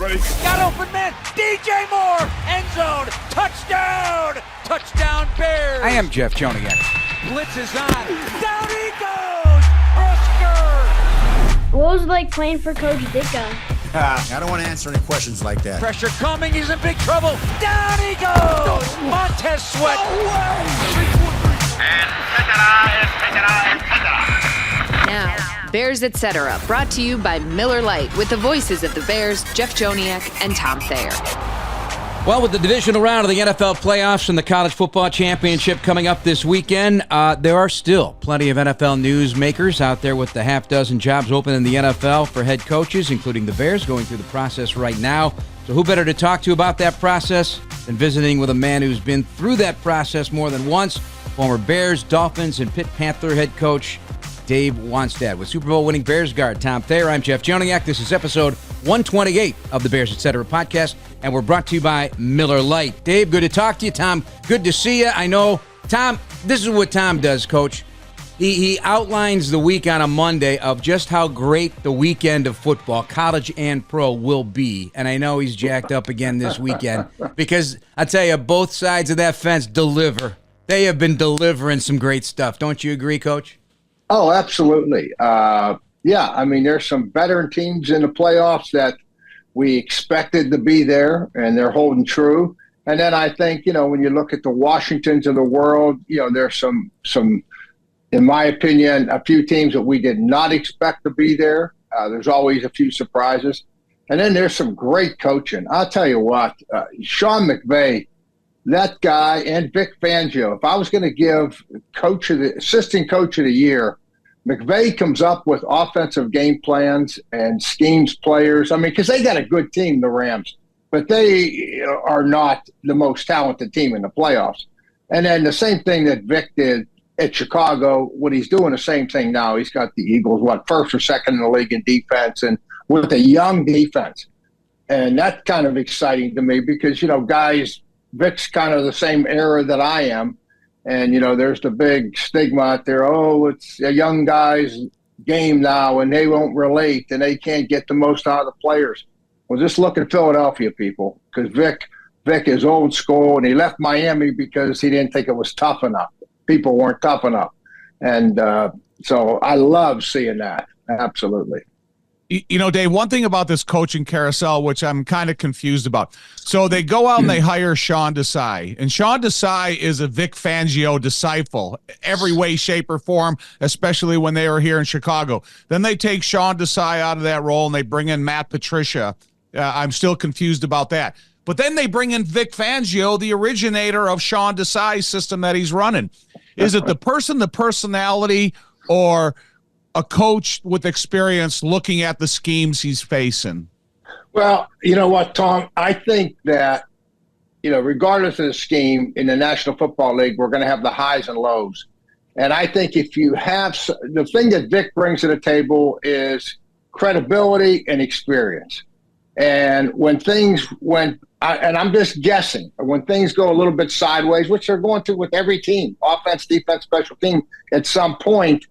break. Got open man. DJ Moore. End zone. Touchdown. Touchdown Bears. I am Jeff Joniak. Blitz is on. Down he goes. Brisker. What was it like playing for Coach Ditka? I don't want to answer any questions like that. Pressure coming. He's in big trouble. Down he goes. Montez Sweat. And now, Bears Etc. brought to you by Miller Lite with the voices of the Bears, Jeff Joniak and Tom Thayer. Well, with the divisional round of the NFL playoffs and the college football championship coming up this weekend, there are still plenty of NFL newsmakers out there with the half dozen jobs open in the NFL for head coaches, including the Bears, going through the process right now. So who better to talk to about that process than visiting with a man who's been through that process more than once, former Bears, Dolphins, and Pitt Panther head coach Dave Wannstedt. With Super Bowl winning Bears guard Tom Thayer, I'm Jeff Joniak. This is episode 128 of the Bears Etc. podcast, and we're brought to you by Miller Lite. Dave, good to talk to you. Tom, good to see you. I know, Tom, this is what Tom does, Coach. He outlines the week on a Monday of just how great the weekend of football, college and pro, will be. And I know he's jacked up again this weekend because I tell you, both sides of that fence deliver. They have been delivering some great stuff. Don't you agree, Coach? Oh, absolutely. Yeah, I mean, there's some veteran teams in the playoffs that we expected to be there, and they're holding true. And then I think, when you look at the Washingtons of the world, there's some, in my opinion, a few teams that we did not expect to be there. There's always a few surprises. And then there's some great coaching. I'll tell you what, Sean McVay, that guy, and Vic Fangio, if I was going to give assistant coach of the year, McVay comes up with offensive game plans and schemes players. I mean, because they got a good team, the Rams, but they are not the most talented team in the playoffs. And then the same thing that Vic did at Chicago, what he's doing the same thing now. He's got the Eagles, first or second in the league in defense, and with a young defense. And that's kind of exciting to me because, guys, Vic's kind of the same era that I am. And, there's the big stigma out there. Oh, it's a young guy's game now and they won't relate and they can't get the most out of the players. Well, just look at Philadelphia, people, because Vic is old school and he left Miami because he didn't think it was tough enough. People weren't tough enough. And so I love seeing that. Absolutely. Dave, one thing about this coaching carousel, which I'm kind of confused about. So they go out and they hire Sean Desai, and Sean Desai is a Vic Fangio disciple, every way, shape, or form, especially when they were here in Chicago. Then they take Sean Desai out of that role and they bring in Matt Patricia. I'm still confused about that. But then they bring in Vic Fangio, the originator of Sean Desai's system that he's running. Is it the personality, or a coach with experience looking at the schemes he's facing? Well, you know what, Tom? I think that, regardless of the scheme in the National Football League, we're going to have the highs and lows. And I think if you have the thing that Vic brings to the table is credibility and experience. And when things and I'm just guessing, when things go a little bit sideways, which they're going to with every team, offense, defense, special team, at some point,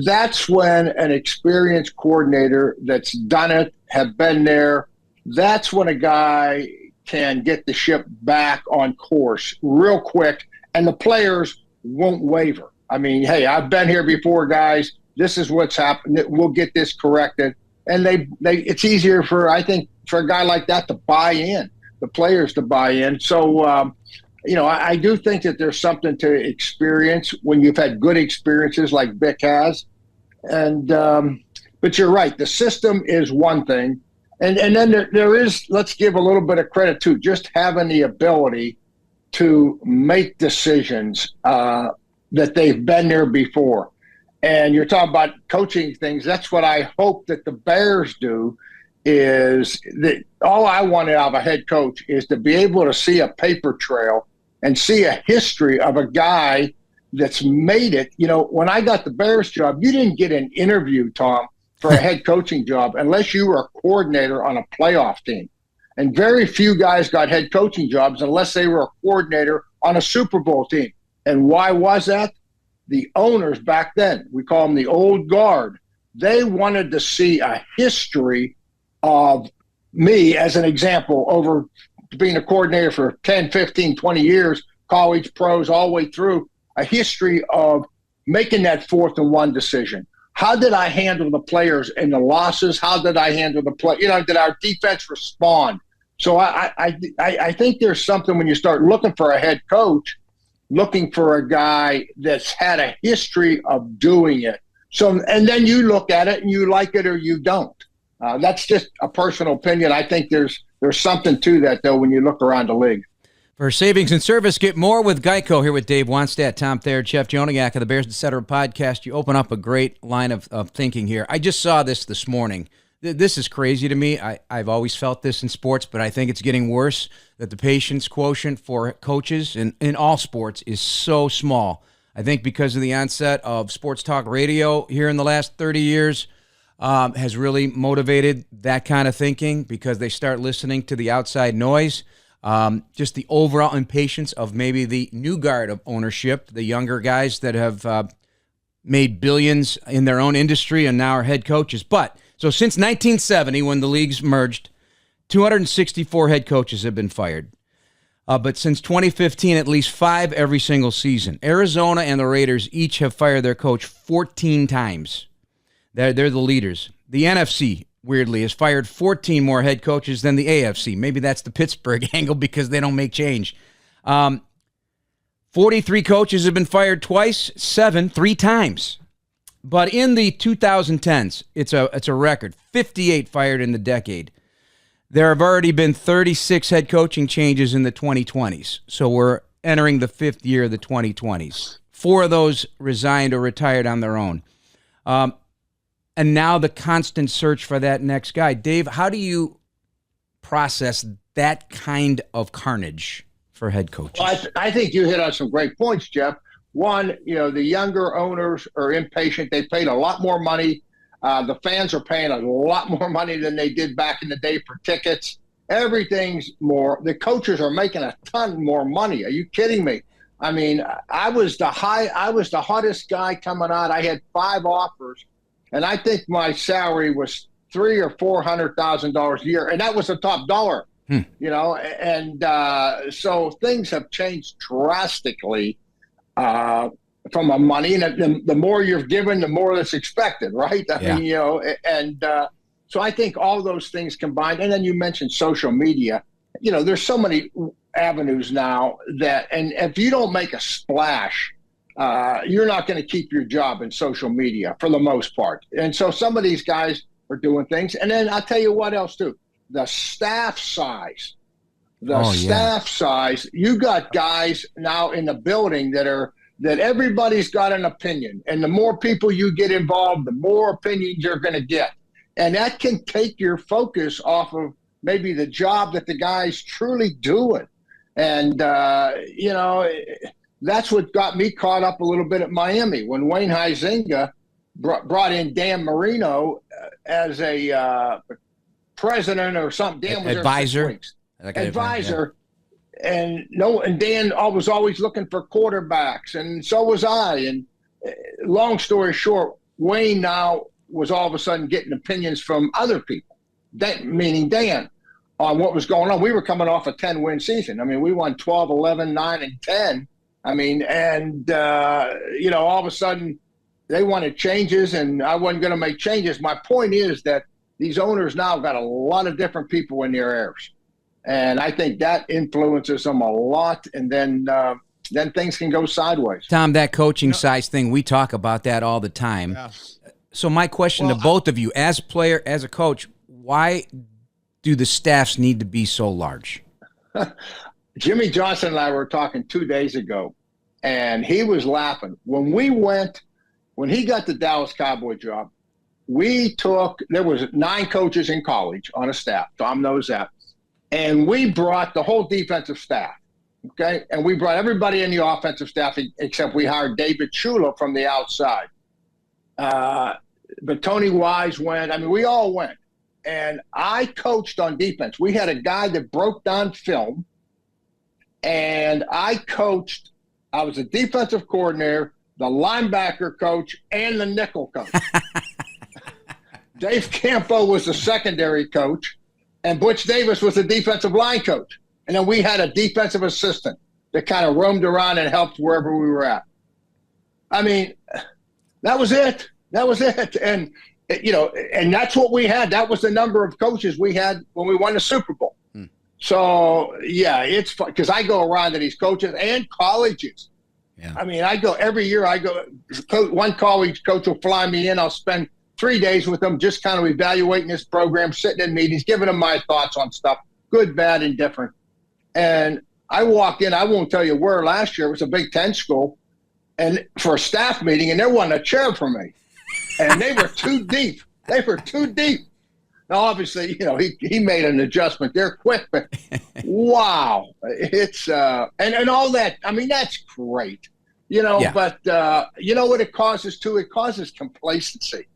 that's when an experienced coordinator that's done it, have been there, that's when a guy can get the ship back on course real quick, and the players won't waver. I mean, hey, I've been here before, guys. This is what's happened. We'll get this corrected. And it's easier for a guy like that to buy in, the players to buy in. So, I do think that there's something to experience when you've had good experiences like Vic has. And but you're right. The system is one thing. And then there is, let's give a little bit of credit to just having the ability to make decisions that they've been there before. And you're talking about coaching things. That's what I hope that the Bears do, is that all I want out of a head coach is to be able to see a paper trail and see a history of a guy that's made it. When I got the Bears job, you didn't get an interview, Tom, for a head coaching job unless you were a coordinator on a playoff team. And very few guys got head coaching jobs unless they were a coordinator on a Super Bowl team. And why was that? The owners back then, we call them the old guard, they wanted to see a history of me as an example over being a coordinator for 10, 15, 20 years, college, pros, all the way through, a history of making that 4th and 1 decision. How did I handle the players in the losses? How did I handle the play? Did our defense respond? So I think there's something when you start looking for a head coach, looking for a guy that's had a history of doing it. So, and then you look at it and you like it or you don't. That's just a personal opinion. I think there's something to that, though, when you look around the league. For savings and service, get more with Geico. Here with Dave Wannstedt, Tom Thayer, Jeff Joniak of the Bears Etc. podcast. You open up a great line of thinking here. I just saw this morning. This is crazy to me. I've always felt this in sports, but I think it's getting worse, that the patience quotient for coaches in all sports is so small. I think because of the onset of sports talk radio here in the last 30 years, has really motivated that kind of thinking because they start listening to the outside noise. Just the overall impatience of maybe the new guard of ownership, the younger guys that have made billions in their own industry and now are head coaches. So since 1970, when the leagues merged, 264 head coaches have been fired. But since 2015, at least 5 every single season. Arizona and the Raiders each have fired their coach 14 times. They're the leaders. The NFC, weirdly, has fired 14 more head coaches than the AFC. Maybe that's the Pittsburgh angle because they don't make change. 43 coaches have been fired twice, 7 3 times. But in the 2010s, it's a record, 58 fired in the decade. There have already been 36 head coaching changes in the 2020s. So we're entering the 5th year of the 2020s. 4 of those resigned or retired on their own. And now the constant search for that next guy. Dave, how do you process that kind of carnage for head coaches? Well, I think you hit on some great points, Jeff. One, the younger owners are impatient. They paid a lot more money. The fans are paying a lot more money than they did back in the day for tickets. Everything's more. The coaches are making a ton more money. Are you kidding me? I mean, I was the hottest guy coming out. I had 5 offers. And I think my salary was $300,000 or $400,000 a year, and that was the top dollar. And so things have changed drastically from a money, and the more you're given, the more that's expected, right? I mean, so I think all those things combined, and then you mentioned social media. There's so many avenues now and if you don't make a splash, you're not going to keep your job in social media for the most part. And so some of these guys are doing things. And then I'll tell you what else too, the staff size. Size. You got guys now in the building that everybody's got an opinion. And the more people you get involved, the more opinions you're going to get. And that can take your focus off of maybe the job that the guy's truly doing. And, that's what got me caught up a little bit at Miami when Wayne Huizenga brought in Dan Marino as a president or something. Dan was advisor. Advisor. And Dan was always looking for quarterbacks, and so was I. And long story short, Wayne now was all of a sudden getting opinions from other people, meaning Dan, on what was going on. We were coming off a 10-win season. I mean, we won 12, 11, 9, and 10. I mean, and, all of a sudden they wanted changes, and I wasn't going to make changes. My point is that these owners now got a lot of different people in their ears. And I think that influences them a lot. And then things can go sideways. Tom, that coaching size thing, we talk about that all the time. Yeah. So my question to both of you, as a player, as a coach, why do the staffs need to be so large? Jimmy Johnson and I were talking 2 days ago, and he was laughing. When he got the Dallas Cowboy job, there was 9 coaches in college on a staff. Tom knows that. And we brought the whole defensive staff, okay? And we brought everybody in the offensive staff except we hired David Shula from the outside. But Tony Wise went. I mean, we all went. And I coached on defense. We had a guy that broke down film, and I was a defensive coordinator, the linebacker coach, and the nickel coach. Dave Campo was the secondary coach. And Butch Davis was the defensive line coach. And then we had a defensive assistant that kind of roamed around and helped wherever we were at. I mean, that was it. That was it. And, and that's what we had. That was the number of coaches we had when we won the Super Bowl. So, yeah, it's fun because I go around to these coaches and colleges. Yeah. I mean, I go every year. I go, one college coach will fly me in. I'll spend 3 days with them just kind of evaluating this program, sitting in meetings, giving them my thoughts on stuff, good, bad, and different. And I walked in, I won't tell you where last year, it was a Big Ten school, and for a staff meeting, and there wasn't a chair for me. And they were too deep. They were too deep. Now, obviously, he made an adjustment there quick, but wow, it's and all that. I mean, that's great, Yeah. But you know what it causes too? It causes complacency.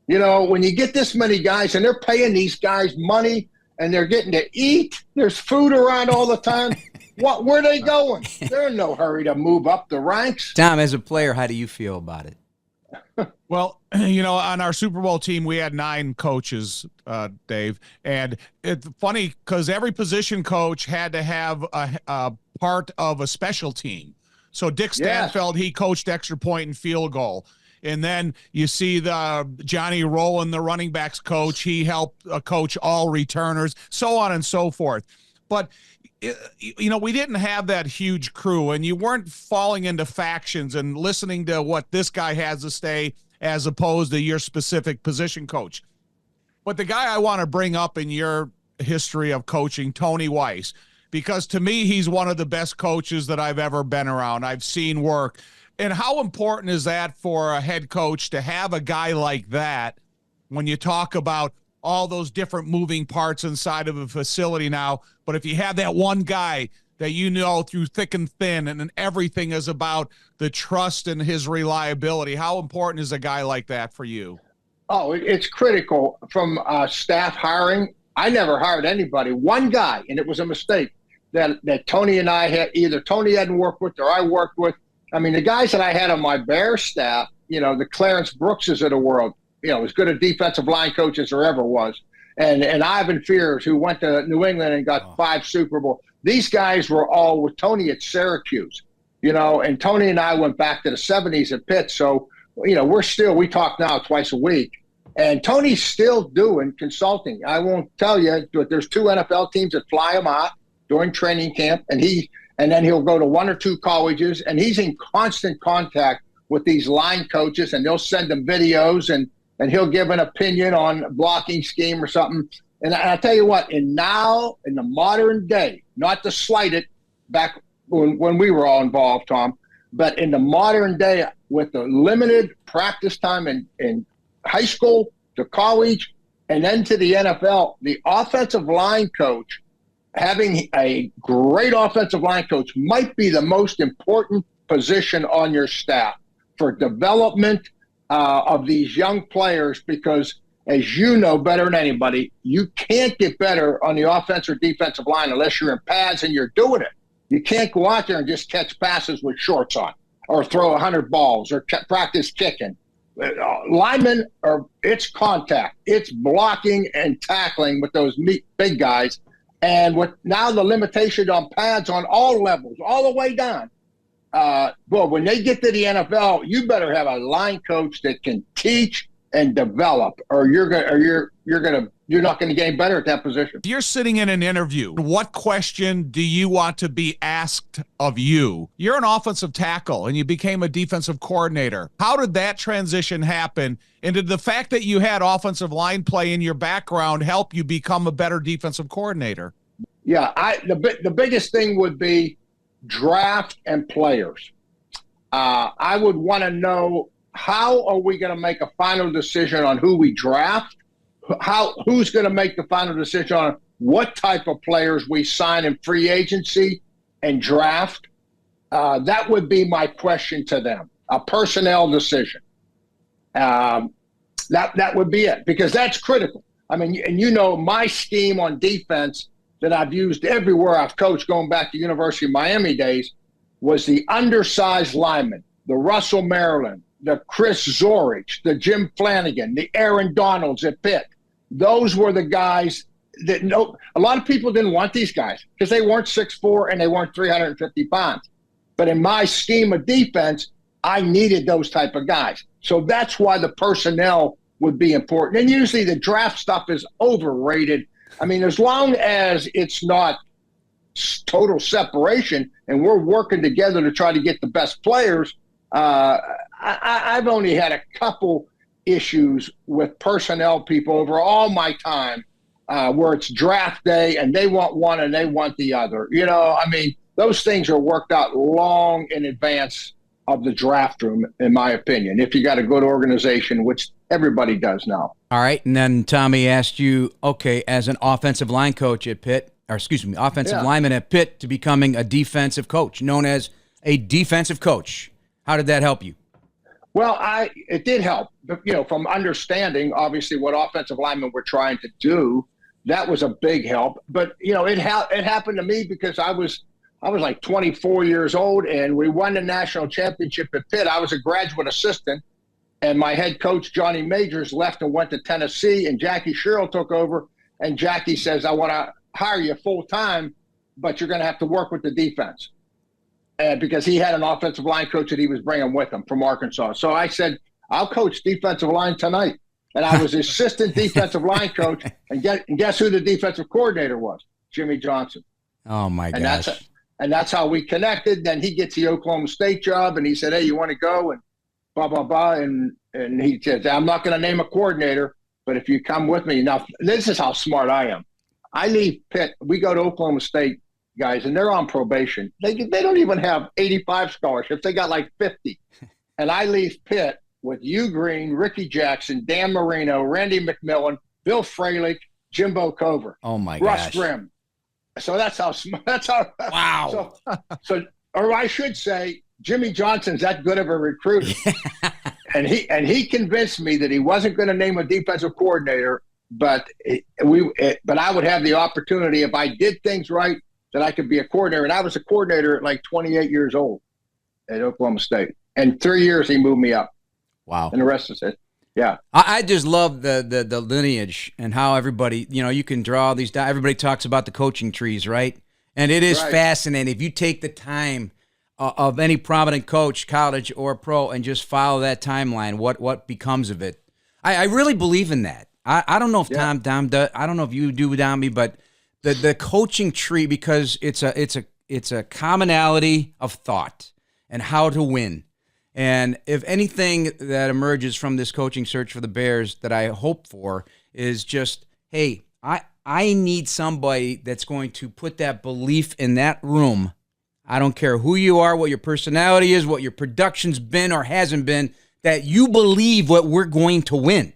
When you get this many guys and they're paying these guys money and they're getting to eat, there's food around all the time. Where are they going? They're in no hurry to move up the ranks. Tom, as a player, how do you feel about it? Well, on our Super Bowl team, we had 9 coaches, Dave. And it's funny because every position coach had to have a part of a special team. So Dick Stanfeld, he coached extra point and field goal. And then you see the Johnny Rowland, the running backs coach. He helped coach all returners, so on and so forth. But we didn't have that huge crew, and you weren't falling into factions and listening to what this guy has to say as opposed to your specific position coach. But the guy I want to bring up in your history of coaching, Tony Weiss, because to me, he's one of the best coaches that I've ever been around. I've seen work. And how important is that for a head coach to have a guy like that when you talk about all those different moving parts inside of a facility now? But if you have that one guy that through thick and thin, and everything is about the trust and his reliability, how important is a guy like that for you? Oh, it's critical from staff hiring. I never hired anybody. One guy, and it was a mistake, that Tony and I had, either Tony hadn't worked with or I worked with. I mean, the guys that I had on my Bears staff, the Clarence Brookses of the world, as good a defensive line coach as there ever was. And Ivan Fears, who went to New England and got 5 Super Bowl. These guys were all with Tony at Syracuse, and Tony and I went back to the 70s at Pitt. So, we talk now twice a week. And Tony's still doing consulting. I won't tell you, but there's 2 NFL teams that fly him out during training camp. And then he'll go to 1 or 2 colleges, and he's in constant contact with these line coaches, and they'll send him videos and he'll give an opinion on blocking scheme or something. And I tell you what, in the modern day, not to slight it back when we were all involved, Tom, but in the modern day with the limited practice time in high school to college and then to the NFL, the offensive line coach, having a great offensive line coach might be the most important position on your staff for development of these young players, because as you know better than anybody, you can't get better on the offense or defensive line unless you're in pads and you're doing it. You can't go out there and just catch passes with shorts on or throw 100 balls or practice kicking. Linemen, it's contact. It's blocking and tackling with those big guys. And with now the limitation on pads on all levels, all the way down, when they get to the NFL, you better have a line coach that can teach and develop, or you're not going to get better at that position. If you're sitting in an interview, what question do you want to be asked of you? You're an offensive tackle and you became a defensive coordinator. How did that transition happen? And did the fact that you had offensive line play in your background help you become a better defensive coordinator? Yeah, the biggest thing would be draft and players. I would want to know, how are we going to make a final decision on who we draft? Who's going to make the final decision on what type of players we sign in free agency and draft? That would be my question to them, a personnel decision. That would be it, because that's critical. I mean, and my scheme on defense that I've used everywhere I've coached, going back to University of Miami days, was the undersized lineman, the Russell Maryland, the Chris Zorich, the Jim Flanagan, the Aaron Donalds at Pitt. Those were the guys a lot of people didn't want these guys because they weren't 6'4" and they weren't 350 pounds. But in my scheme of defense, I needed those type of guys. So that's why the personnel would be important. And usually the draft stuff is overrated. I mean, as long as it's not total separation and we're working together to try to get the best players, I've only had a couple issues with personnel people over all my time where it's draft day and they want one and they want the other. You know, I mean, those things are worked out long in advance of the draft room, in my opinion, if you got a good organization, which everybody does now. All right. And then Tommy asked you, okay, as an offensive line coach at Pitt, or excuse me, offensive lineman at Pitt, to becoming a defensive coach, known as a defensive coach. How did that help you? Well, it did help, you know, from understanding obviously what offensive linemen were trying to do. That was a big help. But, you know, it happened to me because I was like 24 years old and we won the national championship at Pitt. I was a graduate assistant and my head coach, Johnny Majors, left and went to Tennessee, and Jackie Sherrill took over. And Jackie says, I want to hire you full time, but you're going to have to work with the defense. Because he had an offensive line coach that he was bringing with him from Arkansas. So I said, I'll coach defensive line tonight. And I was assistant defensive line coach. And guess who the defensive coordinator was? Jimmy Johnson. Oh, my gosh. And that's how we connected. Then he gets the Oklahoma State job, and he said, hey, you want to go? And blah, blah, blah. And he said, I'm not going to name a coordinator, but if you come with me. Now, this is how smart I am. I leave Pitt. We go to Oklahoma State, guys, and they're on probation. They don't even have 85 scholarships. They got like 50. And I leave Pitt with Hugh Green, Ricky Jackson, Dan Marino, Randy McMillan, Bill Freilich, Jimbo Cover. Oh, my Russ gosh. Grimm. So that's how smart. That's how. Wow. So, or I should say, Jimmy Johnson's that good of a recruiter, and he convinced me that he wasn't going to name a defensive coordinator, but I would have the opportunity if I did things right that I could be a coordinator. And I was a coordinator at like 28 years old at Oklahoma State, and 3 years he moved me up. Wow. And the rest is it. Yeah. I just love the lineage and how everybody, you know, you can draw these down. Everybody talks about the coaching trees, right? And it is fascinating. If you take the time of any prominent coach, college or pro, and just follow that timeline, what becomes of it. I really believe in that. I don't know if Tom does. I don't know if you do, Dommy, but the coaching tree, because it's a commonality of thought and how to win. And if anything that emerges from this coaching search for the Bears that I hope for is just, hey, I need somebody that's going to put that belief in that room. I don't care who you are, what your personality is, what your production's been or hasn't been, that you believe what we're going to win.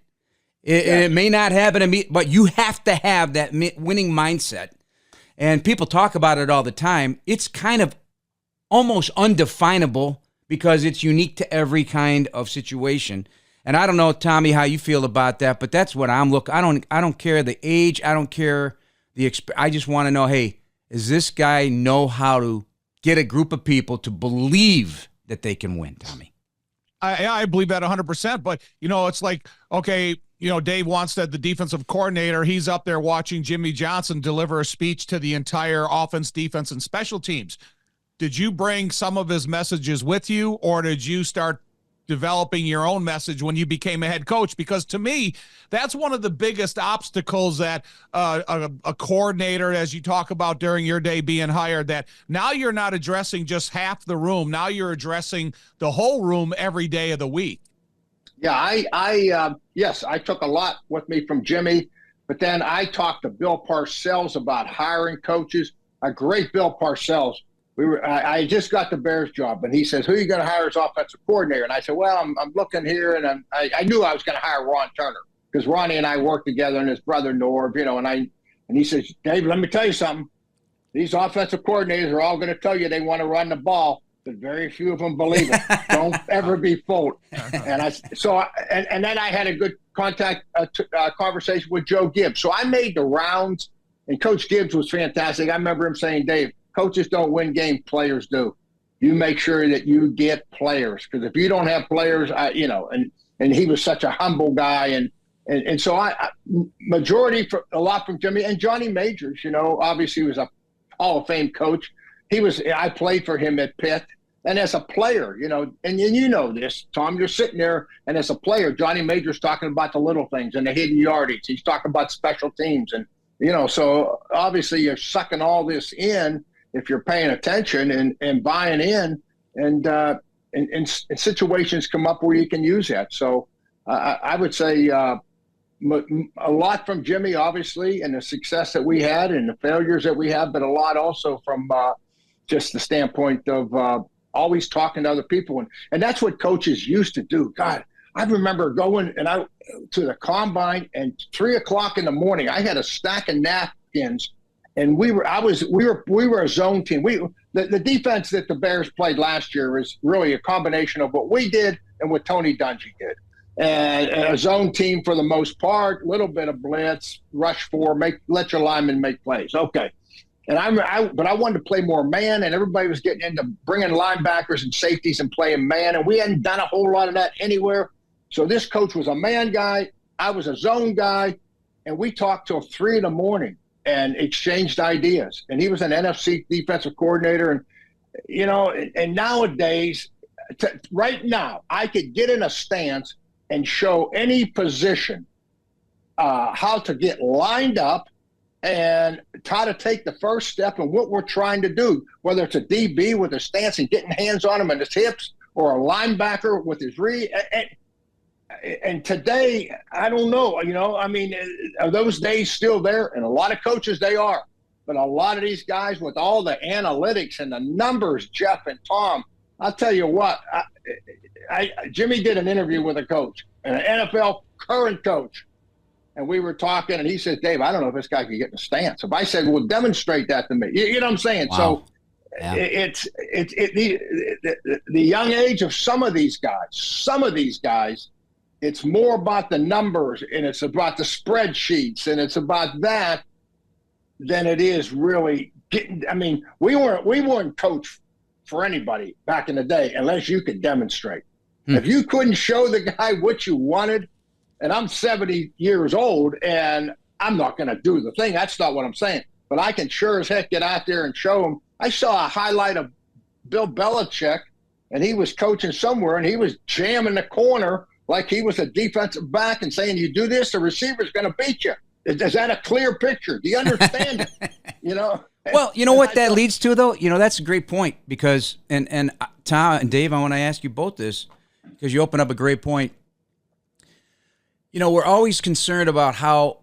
It may not happen to me, but you have to have that winning mindset. And people talk about it all the time. It's kind of almost undefinable because it's unique to every kind of situation. And I don't know, Tommy, how you feel about that, but that's what I'm looking. I don't care the age. I don't care the I just want to know, hey, does this guy know how to get a group of people to believe that they can win, Tommy? I believe that 100%. But, you know, it's like, okay, you know, Dave Wannstedt, the defensive coordinator, he's up there watching Jimmy Johnson deliver a speech to the entire offense, defense, and special teams. Did you bring some of his messages with you, or did you start developing your own message when you became a head coach? Because to me, that's one of the biggest obstacles that a coordinator, as you talk about during your day being hired, that now you're not addressing just half the room. Now you're addressing the whole room every day of the week. Yeah, yes, I took a lot with me from Jimmy, but then I talked to Bill Parcells about hiring coaches. A great Bill Parcells. I just got the Bears job, and he says, who are you going to hire as offensive coordinator? And I said, well, I'm looking here, and I knew I was going to hire Ron Turner because Ronnie and I worked together, and his brother Norv, you know, and he says, Dave, let me tell you something. These offensive coordinators are all going to tell you they want to run the ball, but very few of them believe it. Don't ever be fooled. And then I had a good conversation with Joe Gibbs. So I made the rounds, and Coach Gibbs was fantastic. I remember him saying, Dave, coaches don't win games, players do. You make sure that you get players, because if you don't have players, and he was such a humble guy, and And so majority a lot from Jimmy and Johnny Majors. Obviously he was a Hall of Fame coach. I played for him at Pitt. And as a player, and you know this, Tom, you're sitting there, and as a player, Johnny Major's talking about the little things and the hidden yardage. He's talking about special teams. And, so obviously you're sucking all this in if you're paying attention and buying in. And situations come up where you can use that. So I would say a lot from Jimmy, obviously, and the success that we had and the failures that we had, but a lot also from just the standpoint of always talking to other people. And that's what coaches used to do. God, I remember going to the combine, and 3 o'clock in the morning, I had a stack of napkins, and we were a zone team. The defense that the Bears played last year was really a combination of what we did and what Tony Dungy did. And a zone team for the most part, a little bit of blitz, rush 4, let your linemen make plays. Okay. And but I wanted to play more man, and everybody was getting into bringing linebackers and safeties and playing man, and we hadn't done a whole lot of that anywhere. So this coach was a man guy, I was a zone guy, and we talked till 3 a.m. and exchanged ideas. And he was an NFC defensive coordinator, and nowadays, right now, I could get in a stance and show any position how to get lined up and try to take the first step in what we're trying to do, whether it's a DB with a stance and getting hands on him and his hips, or a linebacker with his read. And today, I don't know, are those days still there? And a lot of coaches, they are. But a lot of these guys with all the analytics and the numbers, Jeff and Tom, I'll tell you what, Jimmy did an interview with a coach, an NFL current coach. And we were talking, and he said, Dave, I don't know if this guy can get in a stance. If I said, well, demonstrate that to me. You know what I'm saying? Wow. So yeah. It's the young age of some of these guys, it's more about the numbers, and it's about the spreadsheets, and it's about that than it is really getting. We weren't coached for anybody back in the day unless you could demonstrate. If you couldn't show the guy what you wanted, and I'm 70 years old, and I'm not going to do the thing. That's not what I'm saying. But I can sure as heck get out there and show him. I saw a highlight of Bill Belichick, and he was coaching somewhere, and he was jamming the corner like he was a defensive back and saying, you do this, the receiver's going to beat you. Is that a clear picture? Do you understand it? Well, you know what that leads to, though? That's a great point, because, and Tom and Dave, I want to ask you both this, because you open up a great point. We're always concerned about how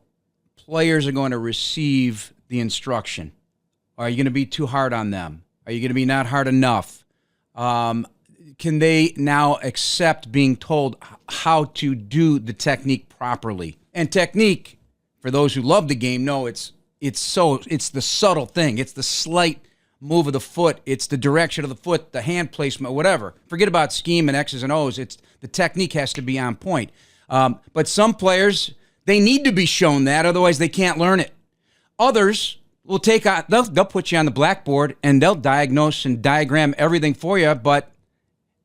players are going to receive the instruction. Are you going to be too hard on them? Are you going to be not hard enough? Can they now accept being told how to do the technique properly? And technique, for those who love the game, know it's the subtle thing. It's the slight move of the foot. It's the direction of the foot, the hand placement, whatever. Forget about scheme and X's and O's. It's the technique has to be on point. But some players, they need to be shown that, otherwise they can't learn it. Others will they'll put you on the blackboard and they'll diagnose and diagram everything for you, but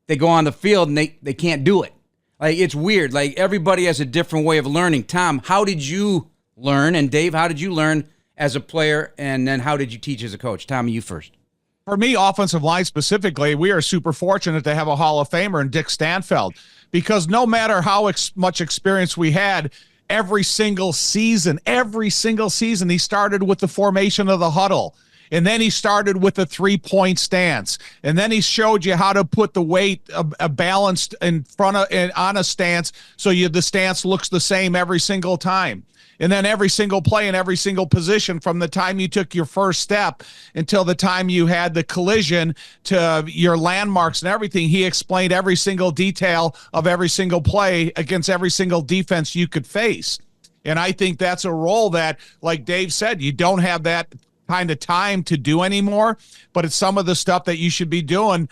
they go on the field and they can't do it. Like, it's weird. Like, everybody has a different way of learning. Tom, how did you learn? And Dave, how did you learn as a player? And then how did you teach as a coach? Tom, you first. For me, offensive line specifically, we are super fortunate to have a Hall of Famer in Dick Stanfeld, because no matter how much experience we had, every single season, he started with the formation of the huddle. And then he started with a 3-point stance. And then he showed you how to put the weight balanced in front of and on a stance so the stance looks the same every single time. And then every single play in every single position, from the time you took your first step until the time you had the collision to your landmarks and everything, he explained every single detail of every single play against every single defense you could face. And I think that's a role that, like Dave said, you don't have that kind of time to do anymore, but it's some of the stuff that you should be doing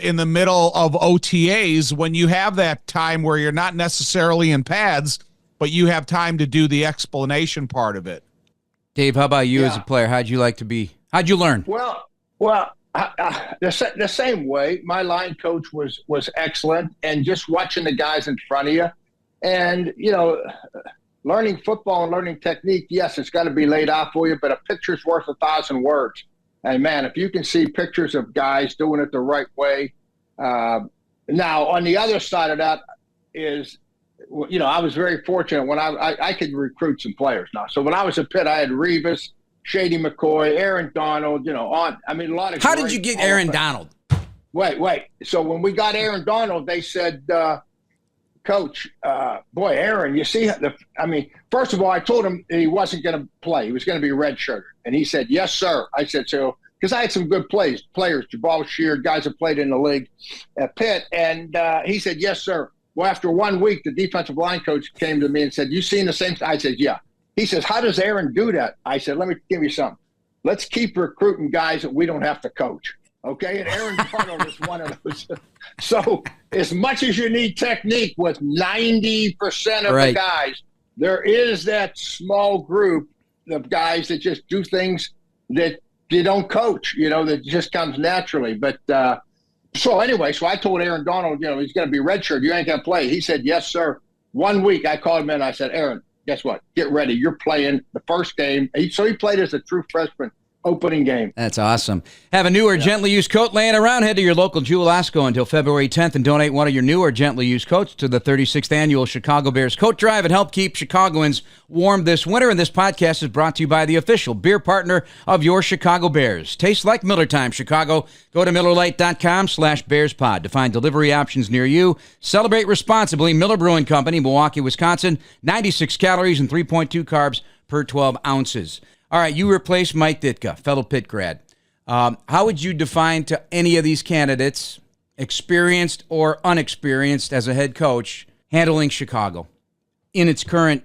in the middle of OTAs, when you have that time where you're not necessarily in pads, but you have time to do the explanation part of it. Dave, how about you as a player? How'd you learn? Well, the same way. My line coach was excellent, and just watching the guys in front of you, And, learning football and learning technique, yes, it's got to be laid out for you, but a picture's worth 1,000 words. And, man, if you can see pictures of guys doing it the right way. Now, on the other side of that is, I was very fortunate when I could recruit some players now. So when I was at Pitt, I had Revis, Shady McCoy, Aaron Donald, a lot of. How did you get Aaron Donald? Wait. So when we got Aaron Donald, they said, Coach, boy, Aaron, you see, first of all, I told him he wasn't going to play. He was going to be redshirted. And he said, yes, sir. I said, so, because I had some good players, Jabal Sheard, guys that played in the league at Pitt. And he said, yes, sir. Well, after 1 week, the defensive line coach came to me and said, you seen the same? I said, yeah. He says, how does Aaron do that? I said, let me give you something. Let's keep recruiting guys that we don't have to coach. Okay, and Aaron Donald is one of those. So as much as you need technique with 90% of the guys, there is that small group of guys that just do things that you don't coach, that just comes naturally. But so I told Aaron Donald, he's going to be redshirt. You ain't going to play. He said, yes, sir. 1 week, I called him in. I said, Aaron, guess what? Get ready. You're playing the first game. So he played as a true freshman. Opening game. That's awesome. Have a new or gently used coat laying around? Head to your local Jewel Osco until February 10th and donate one of your new or gently used coats to the 36th annual Chicago Bears Coat Drive and help keep Chicagoans warm this winter. And this podcast is brought to you by the official beer partner of your Chicago Bears. Tastes like Miller Time, Chicago. Go to MillerLite.com/BearsPod to find delivery options near you. Celebrate responsibly. Miller Brewing Company, Milwaukee, Wisconsin. 96 calories and 3.2 carbs per 12 ounces. All right, you replace Mike Ditka, fellow Pitt grad. How would you define to any of these candidates, experienced or unexperienced as a head coach, handling Chicago in its current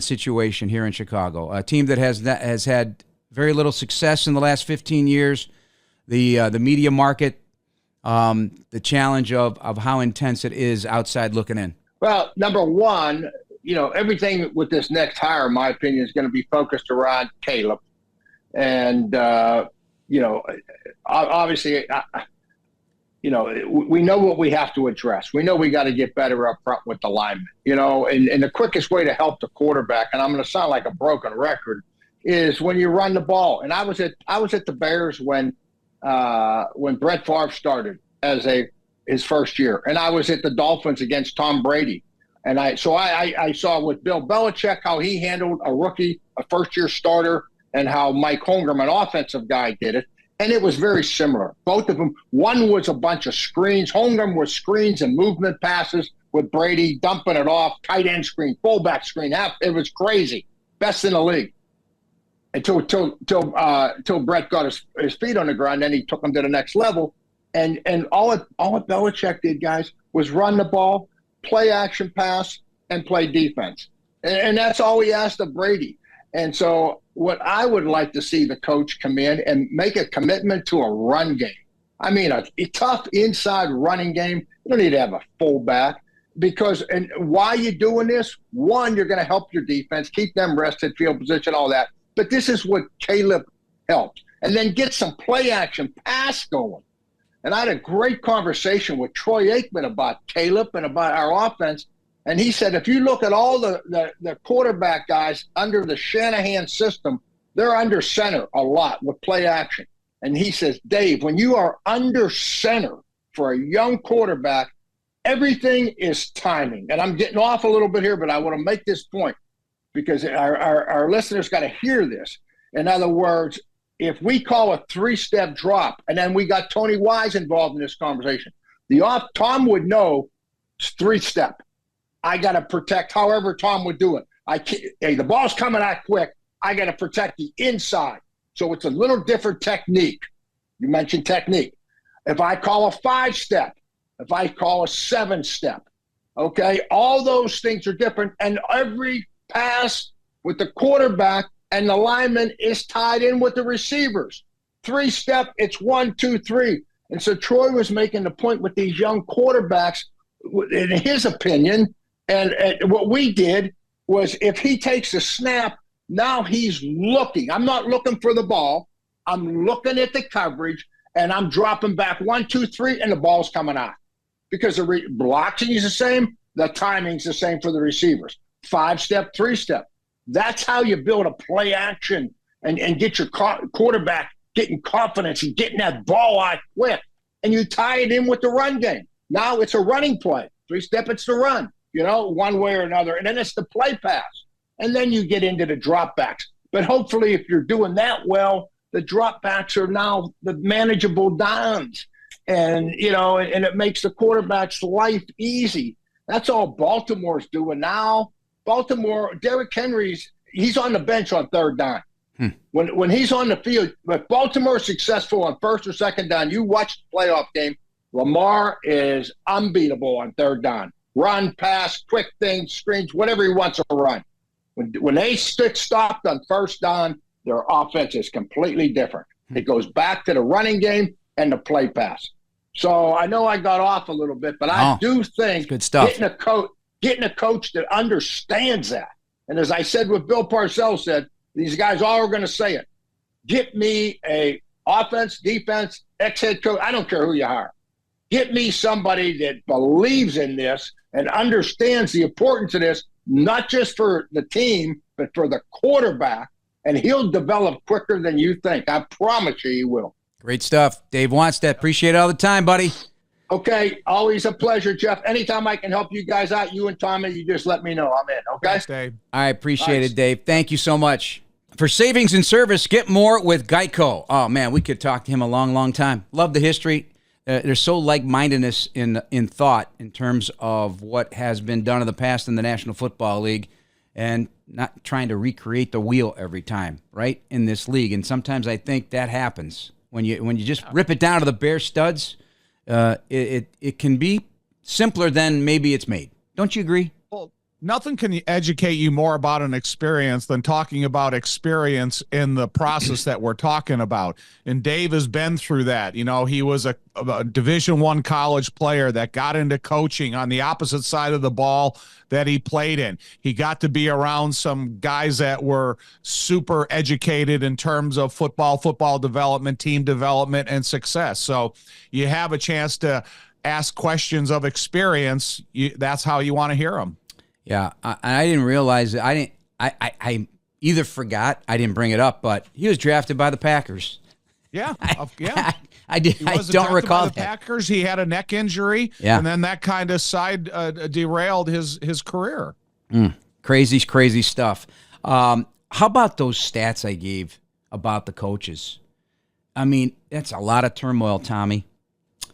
situation here in Chicago? A team that has had very little success in the last 15 years. The media market, the challenge of how intense it is outside looking in. Well, number one, everything with this next hire, in my opinion, is going to be focused around Caleb. And, obviously, we know what we have to address. We know we got to get better up front with the linemen, and the quickest way to help the quarterback, and I'm going to sound like a broken record, is when you run the ball. And I was at the Bears when Brett Favre started as his first year. And I was at the Dolphins against Tom Brady. And I saw with Bill Belichick how he handled a rookie, a first-year starter, and how Mike Holmgren, an offensive guy, did it. And it was very similar. Both of them, one was a bunch of screens. Holmgren was screens and movement passes with Brady, dumping it off, tight end screen, fullback screen. It was crazy. Best in the league. Until Brett got his feet on the ground, then he took him to the next level. And all Belichick did, guys, was run the ball, play action pass, and play defense. And that's all he asked of Brady. And so what I would like to see the coach come in and make a commitment to a run game. I mean, a tough inside running game. You don't need to have a fullback and why you doing this? One, you're going to help your defense, keep them rested, field position, all that. But this is what Caleb helped. And then get some play action pass going. And I had a great conversation with Troy Aikman about Caleb and about our offense. And he said, if you look at all the quarterback guys under the Shanahan system, they're under center a lot with play action. And he says, Dave, when you are under center for a young quarterback, everything is timing. And I'm getting off a little bit here, but I want to make this point because our listeners got to hear this. In other words, if we call a three-step drop, and then we got Tony Wise involved in this conversation, Tom would know it's three-step. I got to protect however Tom would do it. Hey, the ball's coming out quick. I got to protect the inside. So it's a little different technique. You mentioned technique. If I call a five-step, if I call a seven-step, okay, all those things are different. And every pass with the quarterback and the lineman is tied in with the receivers. Three-step, it's 1, 2, 3. And so Troy was making the point with these young quarterbacks, in his opinion, and what we did was if he takes a snap, now he's looking. I'm not looking for the ball. I'm looking at the coverage, and I'm dropping back 1, 2, 3, and the ball's coming out. Because the blocking is the same, The timing's the same for the receivers. 5-step, 3-step. That's how you build a play action and get your quarterback getting confidence and getting that ball out quick. And you tie it in with the run game. Now it's a running play. 3-step, it's the run, one way or another. And then it's the play pass. And then you get into the dropbacks. But hopefully if you're doing that well, the dropbacks are now the manageable downs. And, and it makes the quarterback's life easy. That's all Baltimore's doing now. Baltimore, Derrick Henry's, he's on the bench on 3rd down. When he's on the field, if Baltimore's successful on 1st or 2nd down, you watch the playoff game, Lamar is unbeatable on 3rd down. Run, pass, quick things, screens, whatever he wants to run. When they stick stopped on 1st down, their offense is completely different. It goes back to the running game and the play pass. So I know I got off a little bit, but I do think good stuff. Getting a coach that understands that. And as I said, what Bill Parcells said, these guys all are going to say it. Get me a offense, defense, ex-head coach. I don't care who you hire. Get me somebody that believes in this and understands the importance of this, not just for the team, but for the quarterback. And he'll develop quicker than you think. I promise you he will. Great stuff. Dave Wannstedt, appreciate it all the time, buddy. Okay, always a pleasure, Jeff. Anytime I can help you guys out, you and Tommy, you just let me know. I'm in, okay? Thanks, Dave. I appreciate it, Dave. Thank you so much. For savings and service, get more with Geico. Oh, man, we could talk to him a long, long time. Love the history. There's so like-mindedness in thought in terms of what has been done in the past in the National Football League and not trying to recreate the wheel every time, right, in this league. And sometimes I think that happens. When you just rip it down to the bare studs, it can be simpler than maybe it's made. Don't you agree? Well, nothing can educate you more about an experience than talking about experience in the process that we're talking about. And Dave has been through that. He was a Division I college player that got into coaching on the opposite side of the ball that he played in. He got to be around some guys that were super educated in terms of football development, team development, and success. So you have a chance to ask questions of experience. That's how you want to hear them. Yeah, I didn't realize that. I either forgot, I didn't bring it up, but he was drafted by the Packers. Yeah, yeah. I don't recall the Packers. He had a neck injury, and then that kind of derailed his career. Crazy stuff. How about those stats I gave about the coaches? I mean, that's a lot of turmoil, Tommy.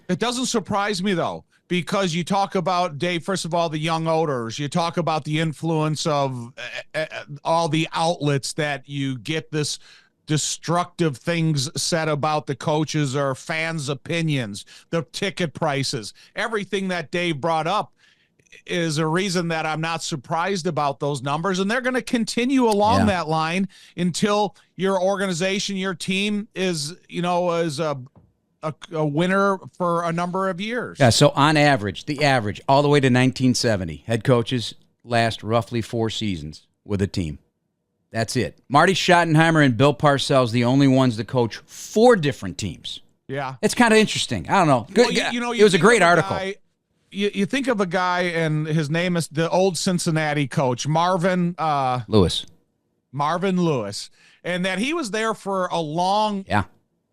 It doesn't surprise me, though, because you talk about, Dave, first of all, the young odors. You talk about the influence of all the outlets that you get this destructive things said about the coaches or fans' opinions, the ticket prices. Everything that Dave brought up is a reason that I'm not surprised about those numbers. And they're going to continue along that line until your organization, your team is a winner for a number of years. Yeah, so on average, the average, all the way to 1970, head coaches last roughly 4 seasons with a team. That's it. Marty Schottenheimer and Bill Parcells, the only ones to coach 4 different teams. Yeah. It's kind of interesting. I don't know. Good. Well, it was a great article. You think of a guy, and his name is the old Cincinnati coach, Marvin Lewis. Marvin Lewis. And that he was there for a long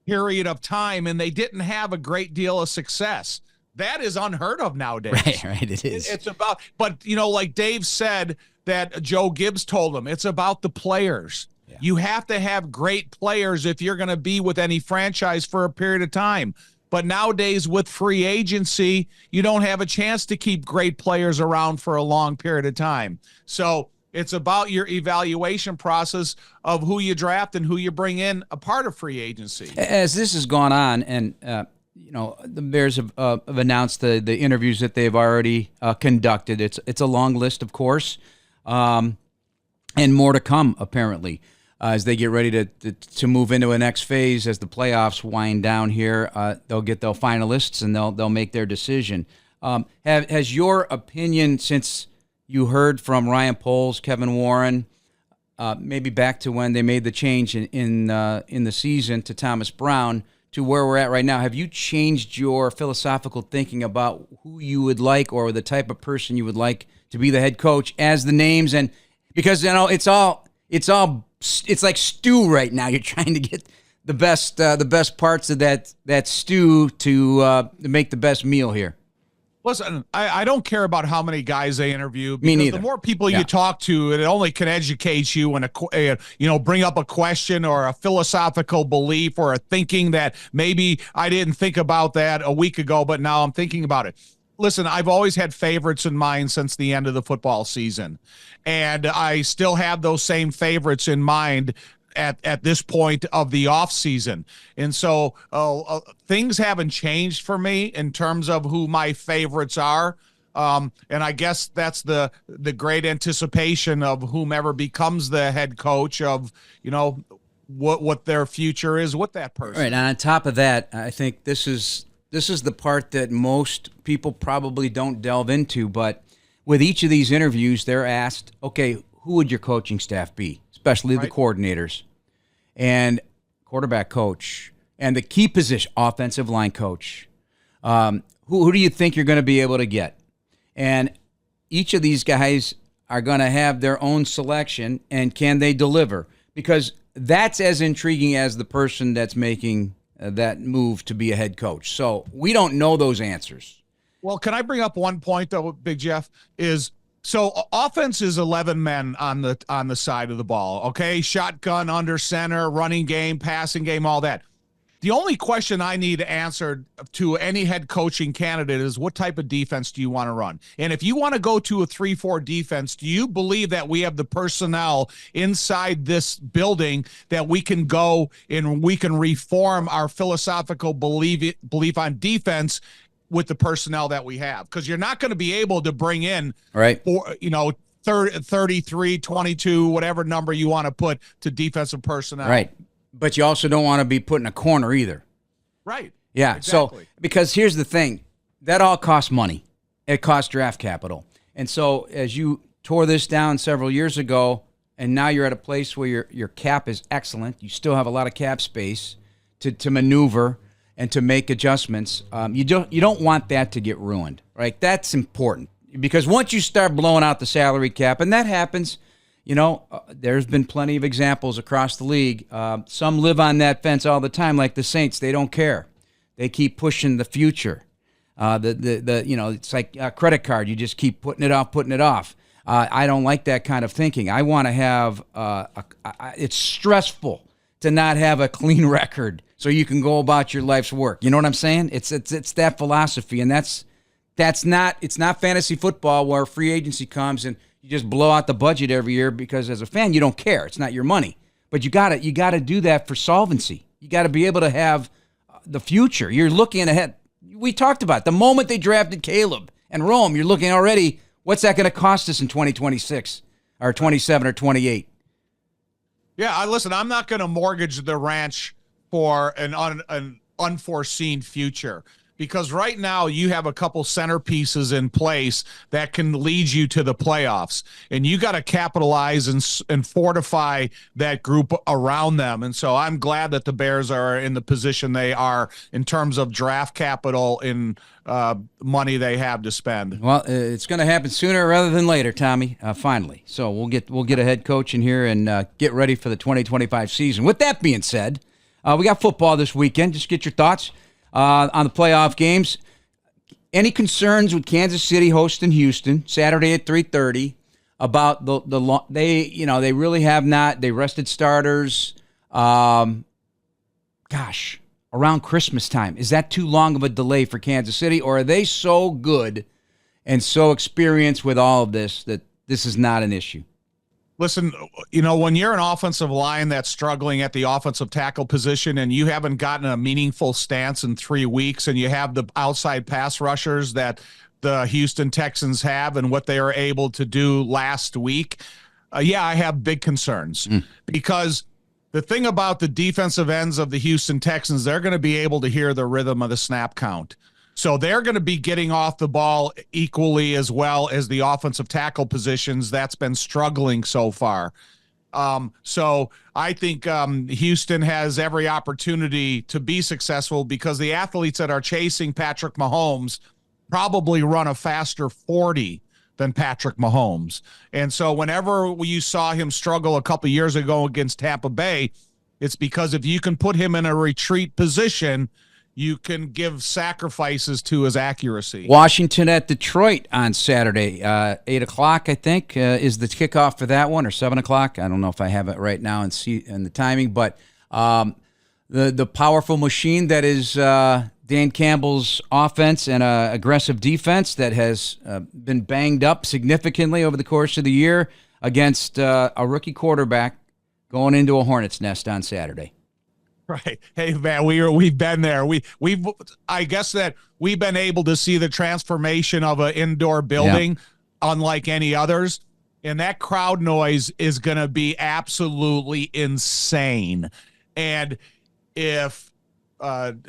period of time, and they didn't have a great deal of success. That is unheard of nowadays. Right, it is. It's about, but, like Dave said, that Joe Gibbs told him, it's about the players. Yeah. You have to have great players if you're going to be with any franchise for a period of time. But nowadays with free agency, you don't have a chance to keep great players around for a long period of time. So it's about your evaluation process of who you draft and who you bring in a part of free agency. As this has gone on, and the Bears have announced the interviews that they've already conducted. It's a long list, of course. And more to come, apparently, as they get ready to move into a next phase. As the playoffs wind down here, they'll get their finalists and they'll make their decision. Has your opinion, since you heard from Ryan Poles, Kevin Warren, maybe back to when they made the change in the season to Thomas Brown, to where we're at right now, have you changed your philosophical thinking about who you would like or the type of person you would like to be the head coach as the names? And because, it's like stew right now. You're trying to get the best parts of that stew to make the best meal here. Listen, I don't care about how many guys they interview. Me neither. The more people you talk to, it only can educate you and bring up a question or a philosophical belief or a thinking that maybe I didn't think about that a week ago, but now I'm thinking about it. Listen, I've always had favorites in mind since the end of the football season, and I still have those same favorites in mind at this point of the off season. And so things haven't changed for me in terms of who my favorites are. And I guess that's the great anticipation of whomever becomes the head coach of, what their future is with that person. Right. And on top of that, I think this is the part that most people probably don't delve into, but with each of these interviews, they're asked, okay, who would your coaching staff be? Especially the coordinators and quarterback coach and the key position, offensive line coach. Who do you think you're going to be able to get? And each of these guys are going to have their own selection, and can they deliver? Because that's as intriguing as the person that's making that move to be a head coach. So we don't know those answers. Well, can I bring up one point, though, Big Jeff, is – so offense is 11 men on the side of the ball, okay? Shotgun, under center, running game, passing game, all that. The only question I need answered to any head coaching candidate is what type of defense do you want to run? And if you want to go to a 3-4 defense, do you believe that we have the personnel inside this building that we can go and we can reform our philosophical belief on defense with the personnel that we have? Because you're not going to be able to bring in 33, 22, whatever number you want to put to defensive personnel. Right. But you also don't want to be put in a corner either. Right. Yeah. Exactly. So, because here's the thing, that all costs money. It costs draft capital. And so as you tore this down several years ago, and now you're at a place where your cap is excellent, you still have a lot of cap space to maneuver and to make adjustments. You don't want that to get ruined, right? That's important, because once you start blowing out the salary cap, and that happens, there's been plenty of examples across the league. Some live on that fence all the time, like the Saints. They don't care. They keep pushing the future. It's like a credit card. You just keep putting it off. I don't like that kind of thinking. I want to have. It's stressful to not have a clean record, so you can go about your life's work. You know what I'm saying? It's that philosophy, and it's not fantasy football where free agency comes and you just blow out the budget every year because as a fan you don't care. It's not your money, but you got to do that for solvency. You got to be able to have the future. You're looking ahead. We talked about it. The moment they drafted Caleb and Rome, you're looking already. What's that going to cost us in 2026 or 27 or 28? Yeah, listen, I'm not going to mortgage the ranch for an unforeseen future, because right now you have a couple centerpieces in place that can lead you to the playoffs, and you got to capitalize and fortify that group around them. And so I'm glad that the Bears are in the position they are in terms of draft capital and money they have to spend. Well, it's going to happen sooner rather than later, Tommy, finally. So we'll get a head coach in here and get ready for the 2025 season. With that being said, we got football this weekend. Just get your thoughts on the playoff games. Any concerns with Kansas City hosting Houston Saturday at 3:30 about they really have not. They rested starters. Around Christmas time. Is that too long of a delay for Kansas City, or are they so good and so experienced with all of this that this is not an issue? Listen, when you're an offensive line that's struggling at the offensive tackle position and you haven't gotten a meaningful stance in 3 weeks, and you have the outside pass rushers that the Houston Texans have and what they were able to do last week, I have big concerns. Because the thing about the defensive ends of the Houston Texans, they're going to be able to hear the rhythm of the snap count. So they're going to be getting off the ball equally as well as the offensive tackle positions that's been struggling so far. So I think Houston has every opportunity to be successful because the athletes that are chasing Patrick Mahomes probably run a faster 40 than Patrick Mahomes. And so whenever you saw him struggle a couple years ago against Tampa Bay, it's because if you can put him in a retreat position, you can give sacrifices to his accuracy. Washington at Detroit on Saturday, 8 o'clock, I think, is the kickoff for that one, or 7 o'clock. I don't know if I have it right now and the timing, but the powerful machine that is Dan Campbell's offense and aggressive defense that has been banged up significantly over the course of the year against a rookie quarterback going into a hornet's nest on Saturday. Right. Hey, man, we've been there. I guess that we've been able to see the transformation of an indoor building unlike any others. And that crowd noise is going to be absolutely insane. And if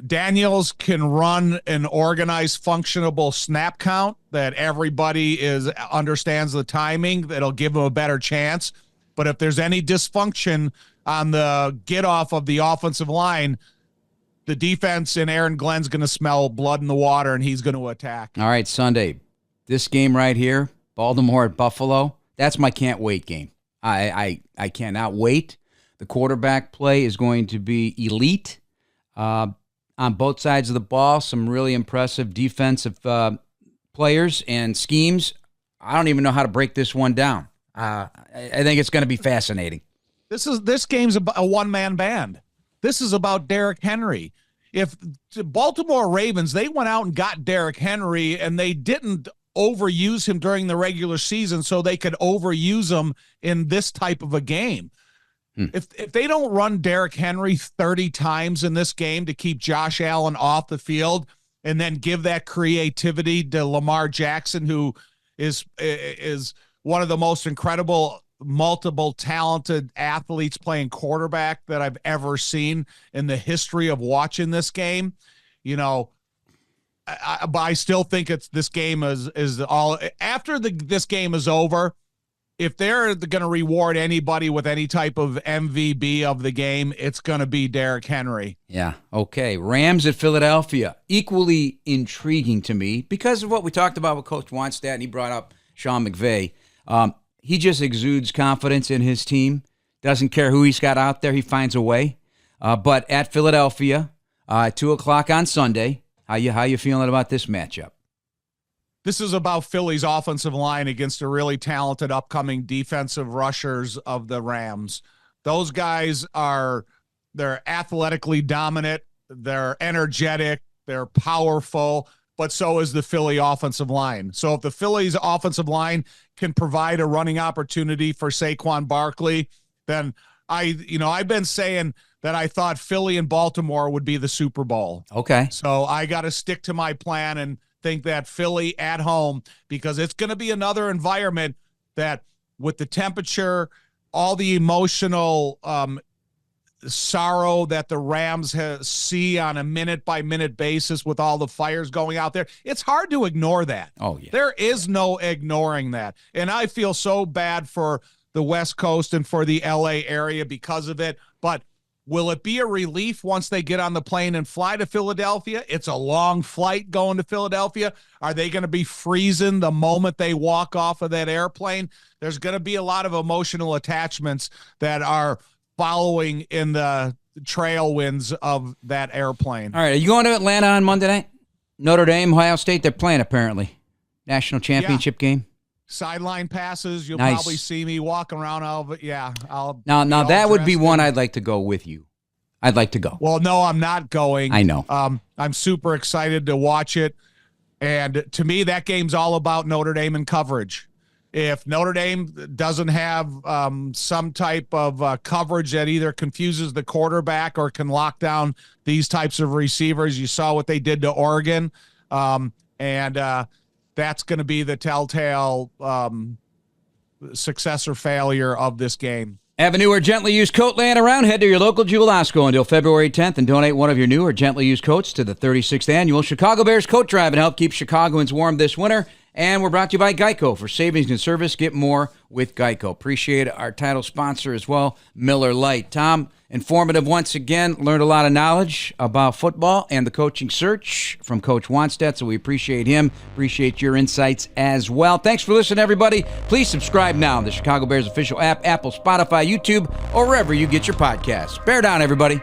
Daniels can run an organized, functionable snap count that everybody understands the timing, that'll give him a better chance. But if there's any dysfunction on the get off of the offensive line, the defense and Aaron Glenn's going to smell blood in the water, and he's going to attack. All right, Sunday, this game right here, Baltimore at Buffalo, that's my can't wait game. I cannot wait. The quarterback play is going to be elite on both sides of the ball. Some really impressive defensive players and schemes. I don't even know how to break this one down. I think it's going to be fascinating. This game's about a one-man band. This is about Derrick Henry. If the Baltimore Ravens, they went out and got Derrick Henry, and they didn't overuse him during the regular season so they could overuse him in this type of a game. If they don't run Derrick Henry 30 times in this game to keep Josh Allen off the field and then give that creativity to Lamar Jackson, who is one of the most incredible multiple talented athletes playing quarterback that I've ever seen in the history of watching this game. You know, but I still think this game is all after this game is over. If they're going to reward anybody with any type of MVP of the game, it's going to be Derrick Henry. Yeah. Okay. Rams at Philadelphia, equally intriguing to me because of what we talked about with Coach Wannstedt, and he brought up Sean McVay. He just exudes confidence in his team. Doesn't care who he's got out there. He finds a way. But at Philadelphia, 2 o'clock on Sunday, how you feeling about this matchup? This is about Philly's offensive line against the really talented upcoming defensive rushers of the Rams. Those guys they're athletically dominant. They're energetic. They're powerful. But so is the Philly offensive line. So if the Phillies offensive line can provide a running opportunity for Saquon Barkley, then I've been saying that I thought Philly and Baltimore would be the Super Bowl. Okay. So I got to stick to my plan and think that Philly at home, because it's going to be another environment that with the temperature, all the emotional sorrow that the Rams see on a minute-by-minute basis with all the fires going out there, it's hard to ignore that. Oh, yeah. There is no ignoring that. And I feel so bad for the West Coast and for the L.A. area because of it. But will it be a relief once they get on the plane and fly to Philadelphia? It's a long flight going to Philadelphia. Are they going to be freezing the moment they walk off of that airplane? There's going to be a lot of emotional attachments that are following in the trail winds of that airplane. All right, are you going to Atlanta on Monday night? Notre Dame, Ohio State, they're playing apparently. National championship game. Sideline passes. You'll Nice. probably see me walking around. Now that would be one I'd like to go with you. I'd like to go. Well, no, I'm not going. I know. I'm super excited to watch it. And to me, that game's all about Notre Dame and coverage. If Notre Dame doesn't have some type of coverage that either confuses the quarterback or can lock down these types of receivers, you saw what they did to Oregon. And that's going to be the telltale success or failure of this game. Have a new or gently used coat laying around? Head to your local Jewel Osco until February 10th and donate one of your new or gently used coats to the 36th Annual Chicago Bears Coat Drive and help keep Chicagoans warm this winter. And we're brought to you by Geico. For savings and service, get more with Geico. Appreciate our title sponsor as well, Miller Lite. Tom, informative once again. Learned a lot of knowledge about football and the coaching search from Coach Wannstedt, so we appreciate him. Appreciate your insights as well. Thanks for listening, everybody. Please subscribe now on the Chicago Bears official app, Apple, Spotify, YouTube, or wherever you get your podcasts. Bear down, everybody.